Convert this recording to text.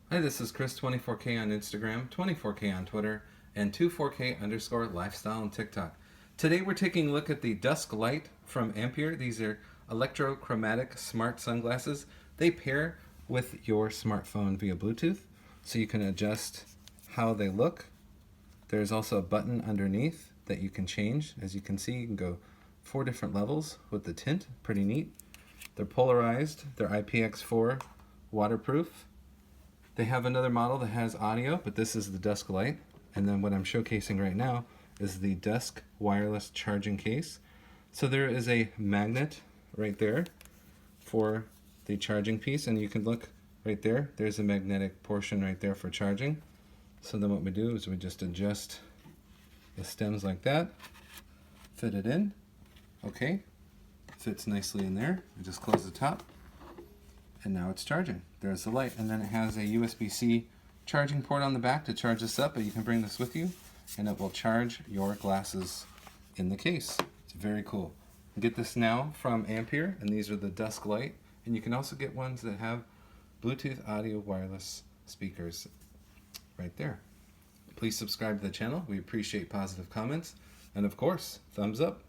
Hi, this is Chris, 24K on Instagram, 24K on Twitter, and 24K_lifestyle on TikTok. Today we're taking a look at the Dusk Lite from Ampere. These are electrochromatic smart sunglasses. They pair with your smartphone via Bluetooth, so you can adjust how they look. There's also a button underneath that you can change. As you can see, you can go 4 different levels with the tint. Pretty neat. They're polarized. They're IPX4 waterproof. They have another model that has audio, but this is the Dusk Lite. And then what I'm showcasing right now is the Dusk wireless charging case. So there is a magnet right there for the charging piece, and you can look right there. There's a magnetic portion right there for charging. So then what we do is we just adjust the stems like that, fit it in. Okay, fits nicely in there. We just close the top. And now it's charging. There's the light, and then it has a USB-C charging port on the back to charge this up, but you can bring this with you and it will charge your glasses in the case. It's very cool. Get this now from Ampere, and these are the Dusk Lite, and you can also get ones that have Bluetooth audio wireless speakers right there. Please subscribe to the channel. We appreciate positive comments, and of course, thumbs up.